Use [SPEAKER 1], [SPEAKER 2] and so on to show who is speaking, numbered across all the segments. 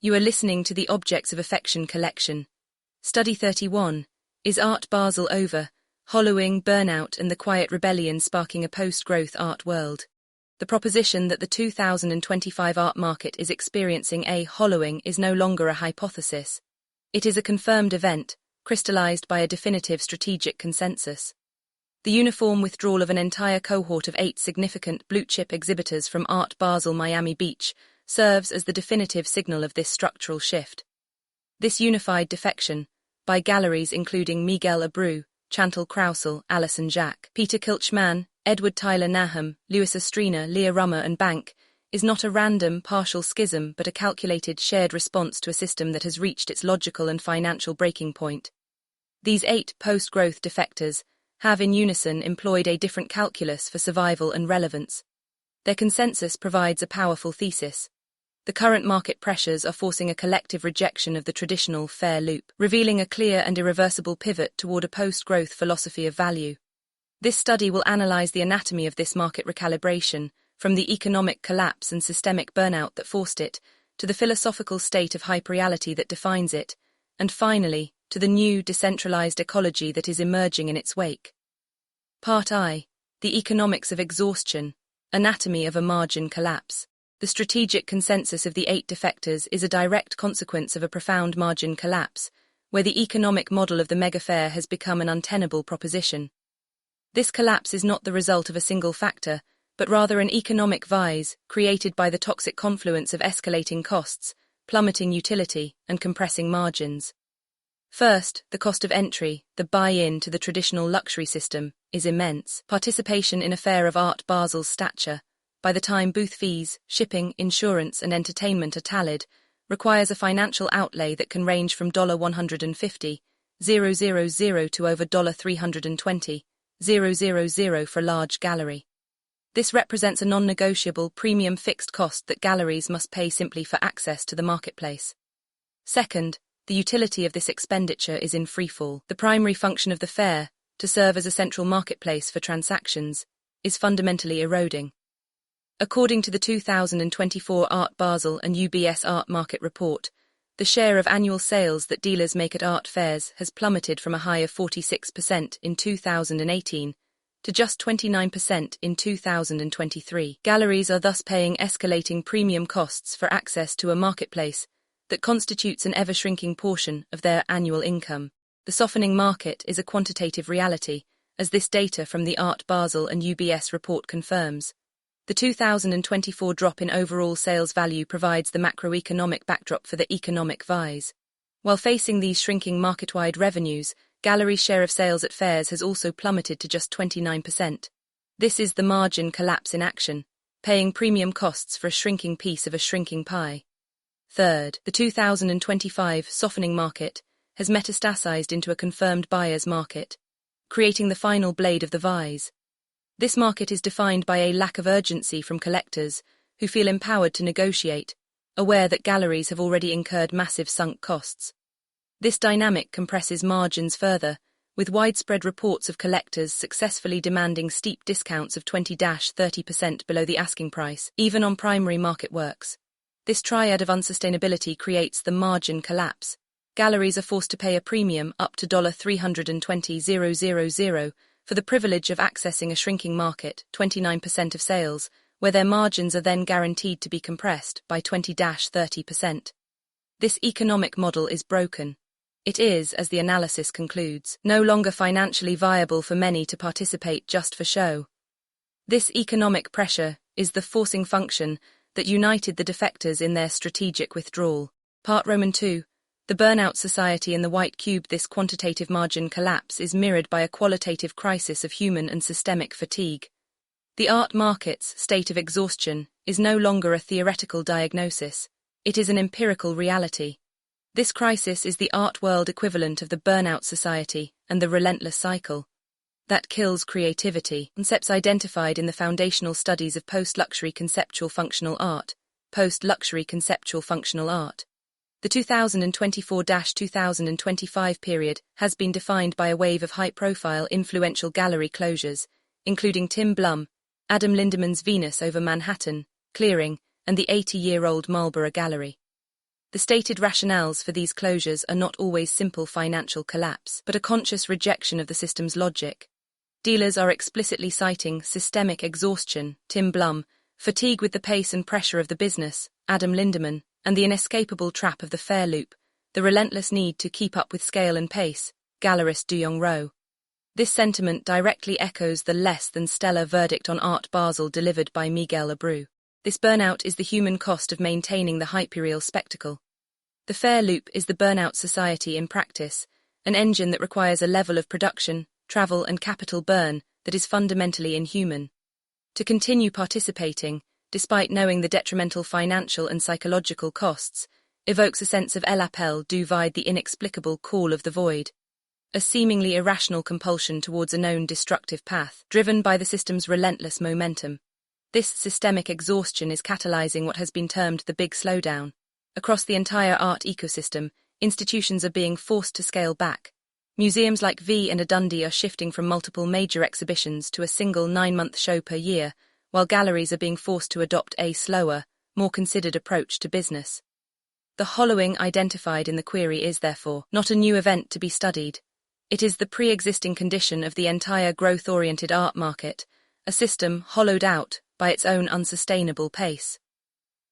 [SPEAKER 1] You are listening to the Objects of Affection collection. Study 31. Is Art Basel over? Hollowing, Burnout and the Quiet Rebellion Sparking a Post-Growth Art World. The proposition that the 2025 art market is experiencing a hollowing is no longer a hypothesis. It is a confirmed event, crystallized by a definitive strategic consensus. The uniform withdrawal of an entire cohort of 8 significant blue-chip exhibitors from Art Basel Miami Beach serves as the definitive signal of this structural shift. This unified defection, by galleries including Miguel Abreu, Chantal Krausel, Alison Jacques, Peter Kilchman, Edward Tyler Nahum, Louis Astrina, Leah Rummer and Bank, is not a random, partial schism but a calculated, shared response to a system that has reached its logical and financial breaking point. These 8 post-growth defectors have in unison employed a different calculus for survival and relevance. Their consensus provides a powerful thesis. The current market pressures are forcing a collective rejection of the traditional fair loop, revealing a clear and irreversible pivot toward a post-growth philosophy of value. This study will analyze the anatomy of this market recalibration, from the economic collapse and systemic burnout that forced it, to the philosophical state of hyperreality that defines it, and finally, to the new, decentralized ecology that is emerging in its wake. Part I. The Economics of Exhaustion, Anatomy of a Margin Collapse. The strategic consensus of the 8 defectors is a direct consequence of a profound margin collapse, where the economic model of the mega-fair has become an untenable proposition. This collapse is not the result of a single factor, but rather an economic vise created by the toxic confluence of escalating costs, plummeting utility, and compressing margins. First, the cost of entry, the buy-in to the traditional luxury system, is immense. Participation in a fair of Art Basel's stature, by the time booth fees, shipping, insurance, and entertainment are tallied, requires a financial outlay that can range from $150,000 to over $320,000 for a large gallery. This represents a non-negotiable premium fixed cost that galleries must pay simply for access to the marketplace. Second, the utility of this expenditure is in freefall. The primary function of the fair, to serve as a central marketplace for transactions, is fundamentally eroding. According to the 2024 Art Basel and UBS Art Market Report, the share of annual sales that dealers make at art fairs has plummeted from a high of 46% in 2018 to just 29% in 2023. Galleries are thus paying escalating premium costs for access to a marketplace that constitutes an ever-shrinking portion of their annual income. The softening market is a quantitative reality, as this data from the Art Basel and UBS report confirms. The 2024 drop in overall sales value provides the macroeconomic backdrop for the economic vise. While facing these shrinking market-wide revenues, galleries' share of sales at fairs has also plummeted to just 29%. This is the margin collapse in action, paying premium costs for a shrinking piece of a shrinking pie. Third, the 2025 softening market has metastasized into a confirmed buyer's market, creating the final blade of the vise. This market is defined by a lack of urgency from collectors, who feel empowered to negotiate, aware that galleries have already incurred massive sunk costs. This dynamic compresses margins further, with widespread reports of collectors successfully demanding steep discounts of 20–30% below the asking price, even on primary market works. This triad of unsustainability creates the margin collapse. Galleries are forced to pay a premium up to $320,000 for the privilege of accessing a shrinking market, 29% of sales, where their margins are then guaranteed to be compressed by 20–30%. This economic model is broken. It is, as the analysis concludes, no longer financially viable for many to participate just for show. This economic pressure is the forcing function that united the defectors in their strategic withdrawal. Part II. The Burnout Society and the White Cube. This quantitative margin collapse is mirrored by a qualitative crisis of human and systemic fatigue. The art market's state of exhaustion is no longer a theoretical diagnosis, it is an empirical reality. This crisis is the art world equivalent of the Burnout Society and the relentless cycle that kills creativity. Concepts identified in the foundational studies of post-luxury conceptual functional art, post-luxury conceptual functional art. The 2024–2025 period has been defined by a wave of high-profile influential gallery closures, including Tim Blum, Adam Lindeman's Venus over Manhattan, Clearing, and the 80-year-old Marlborough Gallery. The stated rationales for these closures are not always simple financial collapse, but a conscious rejection of the system's logic. Dealers are explicitly citing systemic exhaustion, Tim Blum, fatigue with the pace and pressure of the business, Adam Lindemann, and the inescapable trap of the fare loop, the relentless need to keep up with scale and pace, gallerist Duyong Ro. This sentiment directly echoes the less than stellar verdict on Art Basel delivered by Miguel Abreu. This burnout is the human cost of maintaining the hyperreal spectacle. The fare loop is the burnout society in practice, an engine that requires a level of production, travel and capital burn that is fundamentally inhuman. To continue participating, despite knowing the detrimental financial and psychological costs, evokes a sense of l'appel du vide, the inexplicable call of the void. A seemingly irrational compulsion towards a known destructive path, driven by the system's relentless momentum. This systemic exhaustion is catalyzing what has been termed the big slowdown. Across the entire art ecosystem, institutions are being forced to scale back. Museums like V and a Dundee are shifting from multiple major exhibitions to a single 9-month show per year, while galleries are being forced to adopt a slower, more considered approach to business. The hollowing identified in the query is, therefore, not a new event to be studied. It is the pre-existing condition of the entire growth-oriented art market, a system hollowed out by its own unsustainable pace.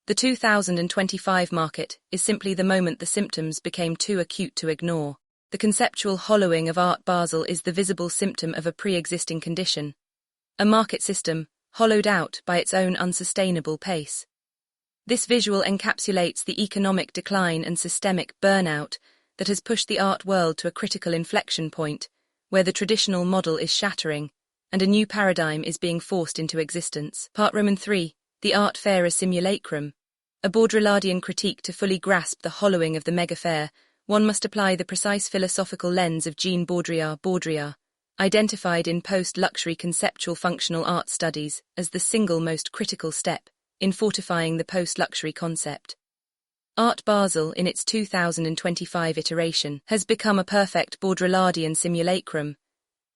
[SPEAKER 1] The 2025 market is simply the moment the symptoms became too acute to ignore. The conceptual hollowing of Art Basel is the visible symptom of a pre-existing condition. A market system, hollowed out by its own unsustainable pace. This visual encapsulates the economic decline and systemic burnout that has pushed the art world to a critical inflection point, where the traditional model is shattering, and a new paradigm is being forced into existence. Part Roman 3, the art fair as simulacrum. A Baudrillardian critique. To fully grasp the hollowing of the mega-fair, one must apply the precise philosophical lens of Jean Baudrillard, identified in post-luxury conceptual functional art studies as the single most critical step in fortifying the post-luxury concept. Art Basel, in its 2025 iteration, has become a perfect Baudrillardian simulacrum,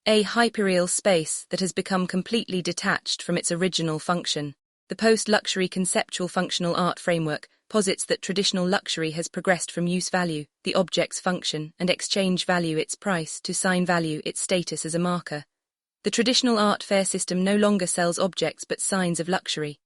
[SPEAKER 1] a hyperreal space that has become completely detached from its original function. The post-luxury conceptual functional art framework posits that traditional luxury has progressed from use value, the object's function, and exchange value, its price, to sign value, its status as a marker. The traditional art fair system no longer sells objects but signs of luxury.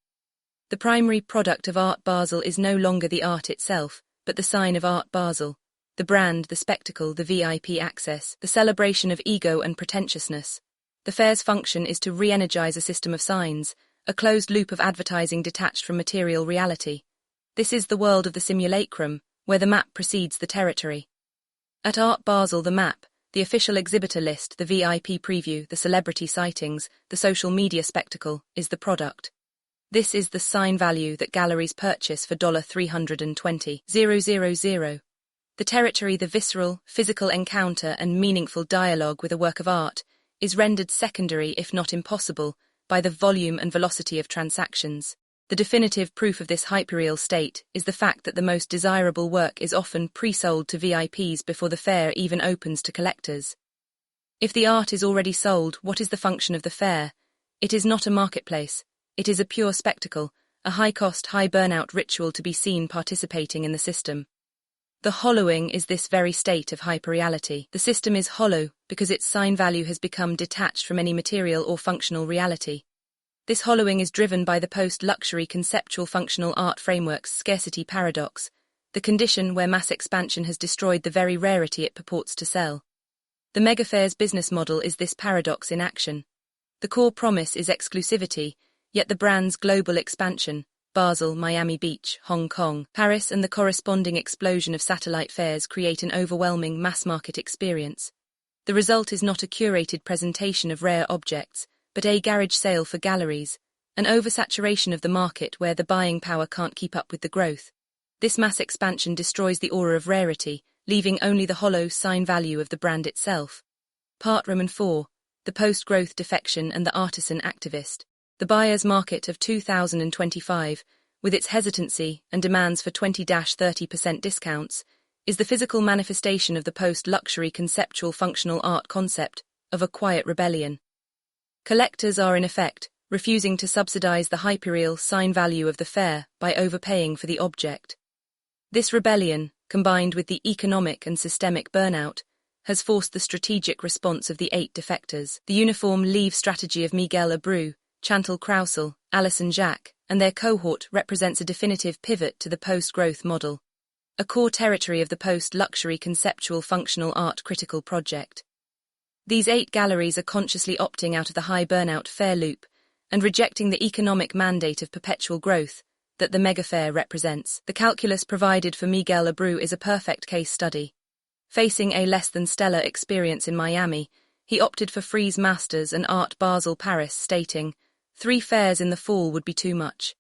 [SPEAKER 1] The primary product of Art Basel is no longer the art itself, but the sign of Art Basel, the brand, the spectacle, the VIP access, the celebration of ego and pretentiousness. The fair's function is to re-energize a system of signs, a closed loop of advertising detached from material reality. This is the world of the simulacrum, where the map precedes the territory. At Art Basel, the map, the official exhibitor list, the VIP preview, the celebrity sightings, the social media spectacle, is the product. This is the sign value that galleries purchase for $320,000. The territory, the visceral, physical encounter and meaningful dialogue with a work of art, is rendered secondary, if not impossible, by the volume and velocity of transactions. The definitive proof of this hyperreal state is the fact that the most desirable work is often pre-sold to VIPs before the fair even opens to collectors. If the art is already sold, what is the function of the fair? It is not a marketplace. It is a pure spectacle, a high-cost, high-burnout ritual to be seen participating in the system. The hollowing is this very state of hyperreality. The system is hollow because its sign value has become detached from any material or functional reality. This hollowing is driven by the post-luxury conceptual functional art framework's scarcity paradox, the condition where mass expansion has destroyed the very rarity it purports to sell. The megafair's business model is this paradox in action. The core promise is exclusivity, yet the brand's global expansion, Basel, Miami Beach, Hong Kong, Paris, and the corresponding explosion of satellite fairs create an overwhelming mass-market experience. The result is not a curated presentation of rare objects, but a garage sale for galleries, an oversaturation of the market where the buying power can't keep up with the growth. This mass expansion destroys the aura of rarity, leaving only the hollow sign value of the brand itself. Part Roman 4, the post-growth defection and the artisan activist. The buyer's market of 2025, with its hesitancy and demands for 20–30% discounts, is the physical manifestation of the post-luxury conceptual functional art concept of a quiet rebellion. Collectors are in effect refusing to subsidize the hyperreal sign value of the fair by overpaying for the object. This rebellion, combined with the economic and systemic burnout, has forced the strategic response of the 8 defectors. The uniform leave strategy of Miguel Abreu, Chantal Crousel, Alison Jacques, and their cohort represents a definitive pivot to the post-growth model, a core territory of the post-luxury conceptual functional art critical project. These 8 galleries are consciously opting out of the high burnout fare loop and rejecting the economic mandate of perpetual growth that the mega-fair represents. The calculus provided for Miguel Abreu is a perfect case study. Facing a less-than-stellar experience in Miami, he opted for Frieze Masters and Art Basel Paris, stating, 3 fairs in the fall would be too much.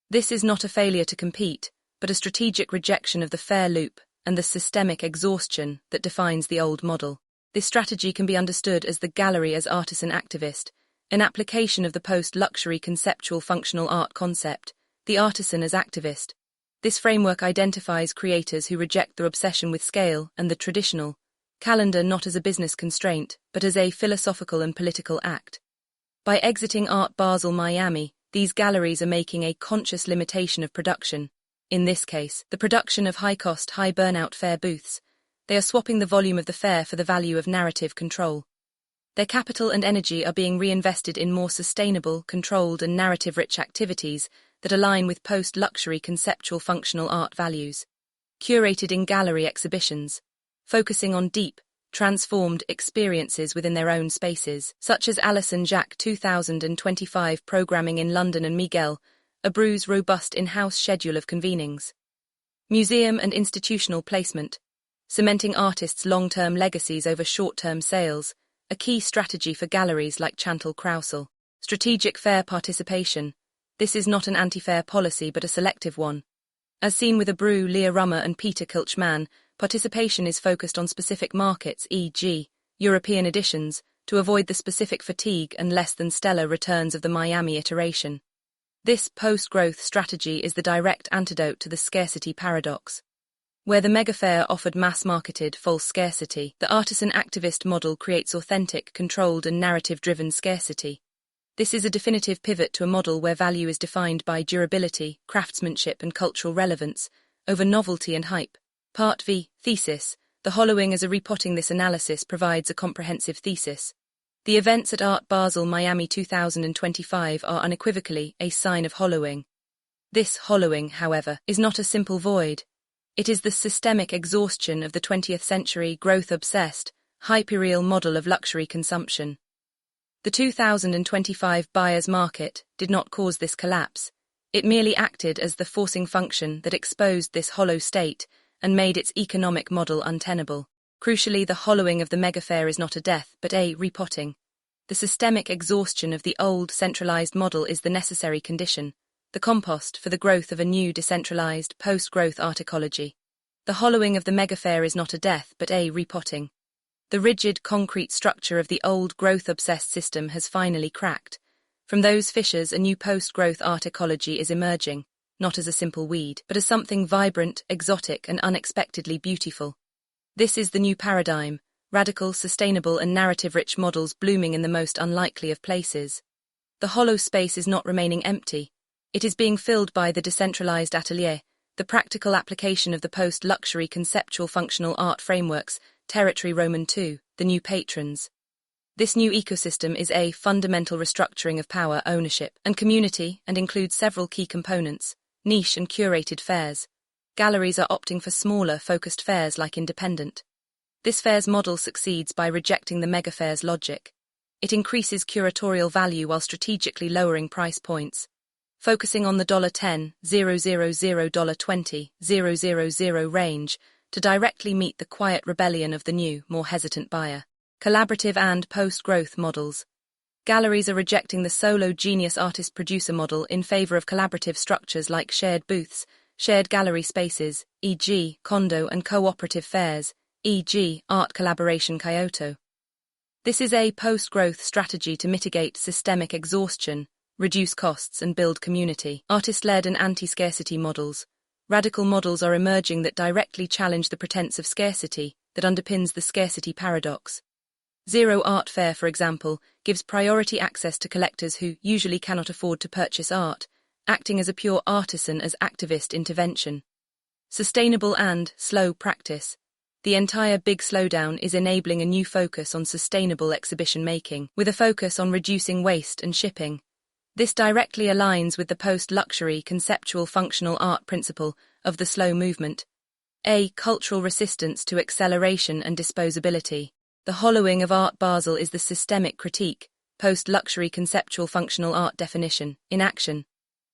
[SPEAKER 1] This is not a failure to compete, but a strategic rejection of the fair loop and the systemic exhaustion that defines the old model. This strategy can be understood as the gallery as artisan activist, an application of the post-luxury conceptual functional art concept, the artisan as activist. This framework identifies creators who reject their obsession with scale and the traditional calendar not as a business constraint, but as a philosophical and political act. By exiting Art Basel Miami, these galleries are making a conscious limitation of production. In this case, the production of high-cost, high-burnout fair booths. They are swapping the volume of the fair for the value of narrative control. Their capital and energy are being reinvested in more sustainable, controlled and narrative-rich activities that align with post-luxury conceptual functional art values. Curated in-gallery exhibitions, focusing on deep, transformed experiences within their own spaces, such as Alison Jacques 2025 programming in London and Miguel Abreu's robust in-house schedule of convenings. Museum and institutional placement, cementing artists' long-term legacies over short-term sales, a key strategy for galleries like Chantal Crousel. Strategic fair participation. This is not an anti-fair policy but a selective one. As seen with Abreu, Leah Rummer and Peter Kilchman, participation is focused on specific markets, e.g., European editions, to avoid the specific fatigue and less-than-stellar returns of the Miami iteration. This post-growth strategy is the direct antidote to the scarcity paradox. Where the mega-fair offered mass-marketed false scarcity, the artisan activist model creates authentic, controlled and narrative-driven scarcity. This is a definitive pivot to a model where value is defined by durability, craftsmanship and cultural relevance, over novelty and hype. Part V. Thesis. The hollowing as a repotting. This analysis provides a comprehensive thesis. The events at Art Basel Miami 2025 are unequivocally a sign of hollowing. This hollowing, however, is not a simple void. It is the systemic exhaustion of the 20th century growth-obsessed, hyperreal model of luxury consumption. The 2025 buyer's market did not cause this collapse. It merely acted as the forcing function that exposed this hollow state and made its economic model untenable. Crucially, the hollowing of the mega-fair is not a death, but a repotting. The systemic exhaustion of the old centralized model is the necessary condition, the compost for the growth of a new decentralized, post-growth art ecology. The hollowing of the mega-fair is not a death, but a repotting. The rigid concrete structure of the old growth-obsessed system has finally cracked. From those fissures, a new post-growth art ecology is emerging, not as a simple weed, but as something vibrant, exotic, and unexpectedly beautiful. This is the new paradigm, radical, sustainable, and narrative-rich models blooming in the most unlikely of places. The hollow space is not remaining empty. It is being filled by the decentralized atelier, the practical application of the post-luxury conceptual functional art frameworks, Territory Roman II, the new patrons. This new ecosystem is a fundamental restructuring of power, ownership, and community and includes several key components, niche and curated fairs. Galleries are opting for smaller, focused fairs like independent. This fair's model succeeds by rejecting the mega-fair's logic. It increases curatorial value while strategically lowering price points, focusing on the $10, $000, $20, $000 range to directly meet the quiet rebellion of the new, more hesitant buyer. Collaborative and post-growth models. Galleries are rejecting the solo genius artist-producer model in favor of collaborative structures like shared booths, shared gallery spaces, e.g., condo and cooperative fairs, e.g., Art Collaboration Kyoto. This is a post-growth strategy to mitigate systemic exhaustion, reduce costs and build community. Artist-led and anti-scarcity models. Radical models are emerging that directly challenge the pretense of scarcity that underpins the scarcity paradox. Zero Art Fair, for example, gives priority access to collectors who usually cannot afford to purchase art, acting as a pure artisan as activist intervention. Sustainable and slow practice. The entire Big Slowdown is enabling a new focus on sustainable exhibition making, with a focus on reducing waste and shipping. This directly aligns with the post-luxury conceptual functional art principle of the slow movement. A. Cultural resistance to acceleration and disposability. The hollowing of Art Basel is the systemic critique, post-luxury conceptual functional art definition, in action.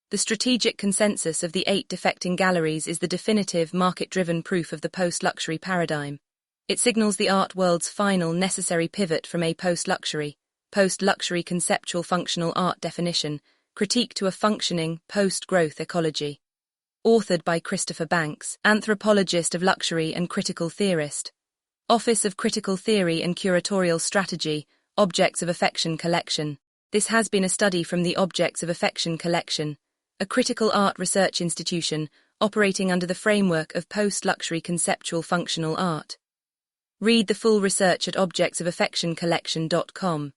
[SPEAKER 1] The strategic consensus of the 8 defecting galleries is the definitive market-driven proof of the post-luxury paradigm. It signals the art world's final necessary pivot from a post-luxury conceptual functional art definition, critique to a functioning, post-growth ecology. Authored by Christopher Banks, anthropologist of luxury and critical theorist. Office of Critical Theory and Curatorial Strategy, Objects of Affection Collection. This has been a study from the Objects of Affection Collection, a critical art research institution operating under the framework of post-luxury conceptual functional art. Read the full research at objectsofaffectioncollection.com.